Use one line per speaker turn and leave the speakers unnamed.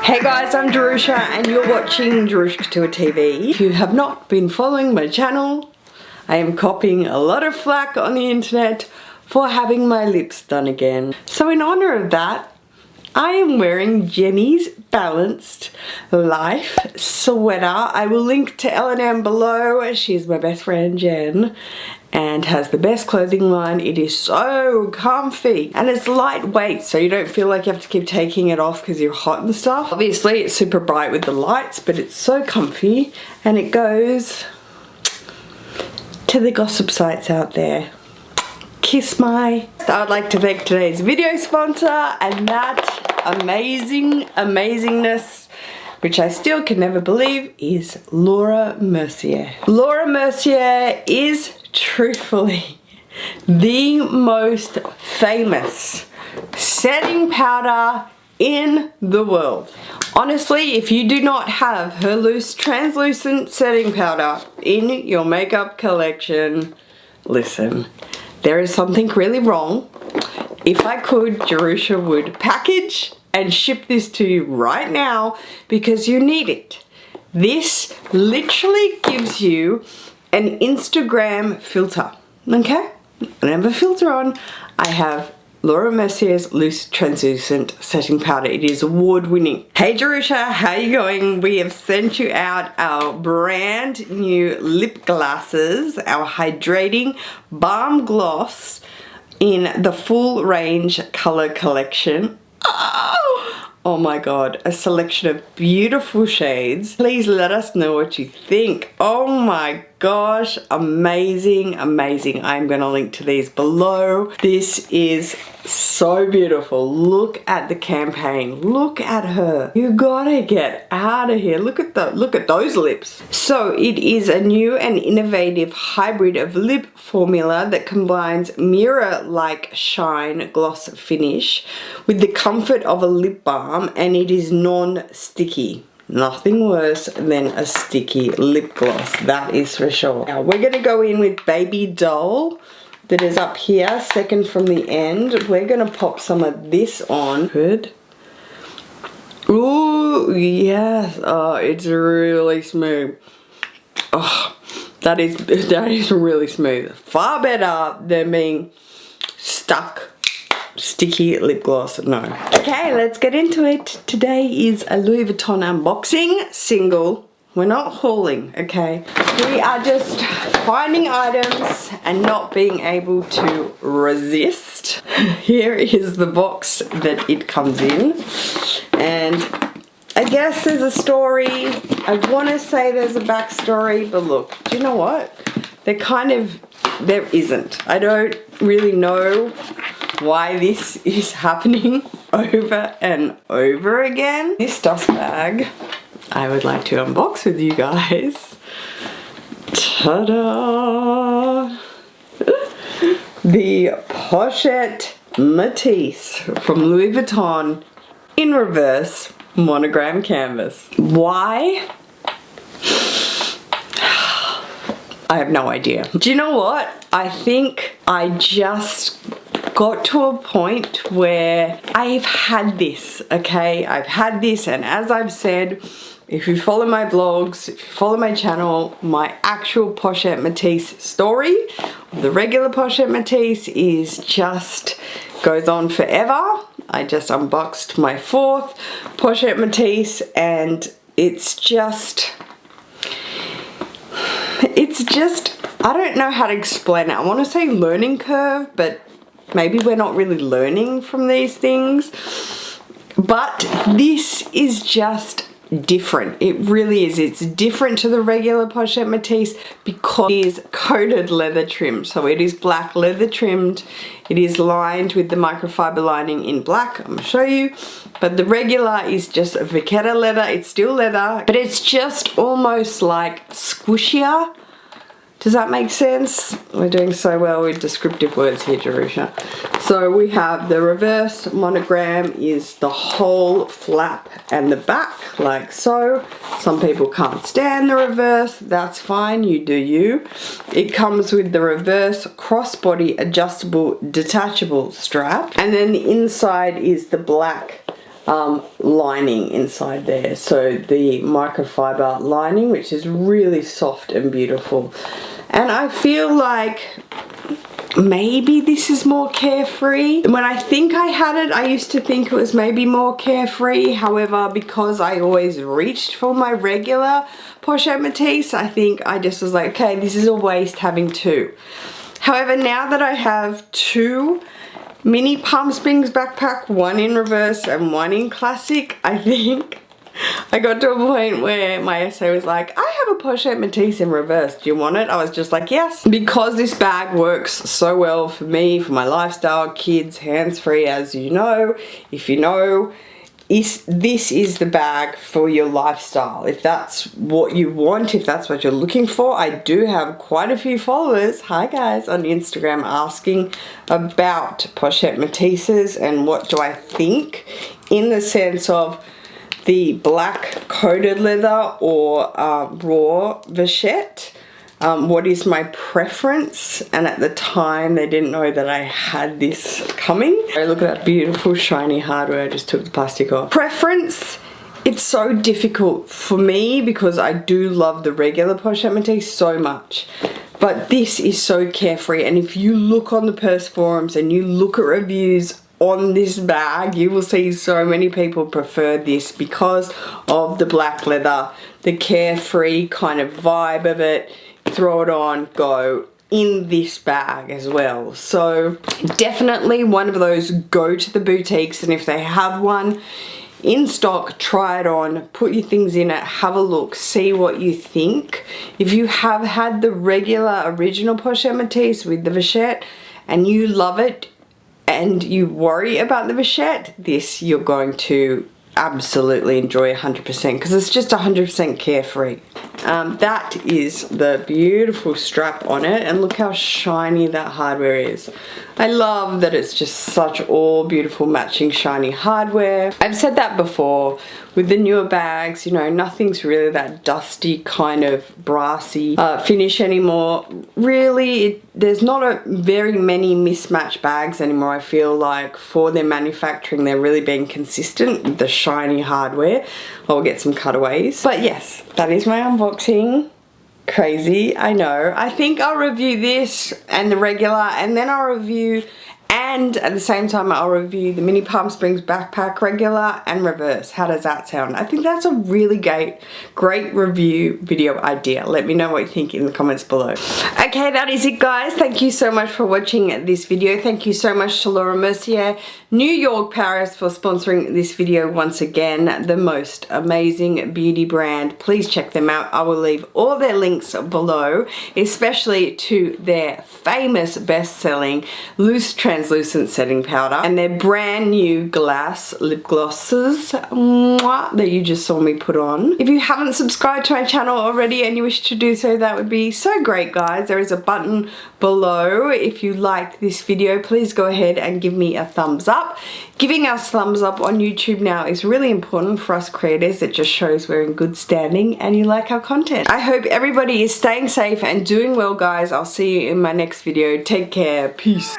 Hey guys, I'm Jerusha and you're watching Jerusha Couture TV. If you have not been following my channel, I am copying a lot of flack on the internet for having my lips done again. So in honor of that, I am wearing Jenny's Balanced Life sweater. I will link to L&M below. She's my best friend Jen and has the best clothing line. It is so comfy and it's lightweight, so you don't feel like you have to keep taking it off because you're hot and stuff. Obviously it's super bright with the lights, but it's so comfy and it goes to the gossip sites out there. Kiss my. I would like to thank today's video sponsor, and that amazingness, which I still can never believe, is Laura Mercier. Laura Mercier is truthfully the most famous setting powder in the world. Honestly, if you do not have her loose translucent setting powder in your makeup collection, listen, there is something really wrong. If I could, Jerusha would package and ship this to you right now because you need it. This literally gives you an Instagram filter, okay? I have a filter on. I have Laura Mercier's Loose Translucent Setting Powder. It is award-winning. Hey Jerusha, how you going? We have sent you out our brand new lip glosses, our hydrating balm gloss in the full range color collection. Oh my god, a selection of beautiful shades. Please let us know what you think. Oh my gosh, amazing, amazing. I'm gonna link to these below. This is so beautiful. Look at the campaign. Look at her. You gotta get out of here. Look at those lips. So it is a new and innovative hybrid of lip formula that combines mirror-like shine gloss finish with the comfort of a lip balm, and it is non-sticky. Nothing worse than a sticky lip gloss, that is for sure. Now we're gonna go in with Baby Doll that is up here, second from the end. We're gonna pop some of this on. Good. Ooh, yes. Oh, it's really smooth. Oh, that is really smooth. Far better than being stuck. Sticky lip gloss, no. Okay, let's get into it. Today is a Louis Vuitton unboxing single. We're not hauling, okay? We are just finding items and not being able to resist. Here is the box that it comes in. And I guess there's a story. I want to say there's a backstory, but look, do you know what? There isn't. I don't really know why this is happening over and over again. This dust bag I would like to unbox with you guys. Ta-da! The Pochette Matisse from Louis Vuitton in reverse monogram canvas. Why? I have no idea. Do you know what? I think I just got to a point where I've had this, okay? I've had this, and as I've said, if you follow my vlogs, if you follow my channel, my actual Pochette Matisse story, the regular Pochette Matisse is just goes on forever. I just unboxed my fourth Pochette Matisse and it's just, I don't know how to explain it. I want to say learning curve, but maybe we're not really learning from these things. But this is just different. It really is. It's different to the regular Pochette Matisse because it is coated leather trim. So it is black leather trimmed. It is lined with the microfiber lining in black. I'm going to show you. But the regular is just a vachetta leather. It's still leather, but it's just almost like squishier. Does that make sense? We're doing so well with descriptive words here, Jerusha. So we have the reverse monogram is the whole flap and the back, like so. Some people can't stand the reverse. That's fine, you do you. It comes with the reverse crossbody adjustable detachable strap. And then the inside is the black lining inside there. So the microfiber lining, which is really soft and beautiful. And I feel like maybe this is more carefree. When I think I had it, I used to think it was maybe more carefree. However, because I always reached for my regular pochette Matisse, I think I just was like, okay, this is a waste having two. However, now that I have two mini Palm Springs backpack, one in reverse and one in classic, I think I got to a point where my essay was like, I have a pochette Matisse in reverse, do you want it? I was just like, yes. Because this bag works so well for me, for my lifestyle, kids, hands-free, as you know. If you know, this is the bag for your lifestyle. If that's what you want, if that's what you're looking for. I do have quite a few followers, hi guys, on Instagram asking about pochette Matisses and what do I think, in the sense of the black coated leather or raw vachette. What is my preference? And at the time they didn't know that I had this coming. Oh, look at that beautiful shiny hardware. I just took the plastic off. Preference, it's so difficult for me because I do love the regular pochette Matisse so much. But this is so carefree, and if you look on the purse forums and you look at reviews on this bag, you will see so many people prefer this because of the black leather, the carefree kind of vibe of it. Throw it on, go in this bag as well. So definitely one of those go to the boutiques, and if they have one in stock, try it on, put your things in it, have a look, see what you think. If you have had the regular original pochette Matisse with the vachette and you love it, and you worry about the vachette, this you're going to absolutely enjoy 100% because it's just 100% carefree. That is the beautiful strap on it, and look how shiny that hardware is. I love that it's just such all beautiful matching shiny hardware. I've said that before with the newer bags, you know, nothing's really that dusty kind of brassy finish anymore. Really, there's not a very many mismatched bags anymore. I feel like for their manufacturing, they're really being consistent with the shiny hardware. I'll get some cutaways. But yes, that is my unboxing. Crazy, I know. I think I'll review this and the regular, and then I'll review, and at the same time I'll review the mini Palm Springs backpack regular and reverse. How does that sound? I think that's a really great review video idea. Let me know what you think in the comments below. Okay, that is it guys. Thank you so much for watching this video. Thank you so much to Laura Mercier, New York, Paris, for sponsoring this video once again. The most amazing beauty brand. Please check them out. I will leave all their links below, especially to their famous best-selling loose translucent setting powder and their brand new glass lip glosses that you just saw me put on. If you haven't subscribed to my channel already and you wish to do so, that would be so great guys. There is a button below. If you liked this video, please go ahead and give me a thumbs up. Giving us thumbs up on YouTube now is really important for us creators. It just shows we're in good standing and you like our content. I hope everybody is staying safe and doing well guys. I'll see you in my next video. Take care. Peace.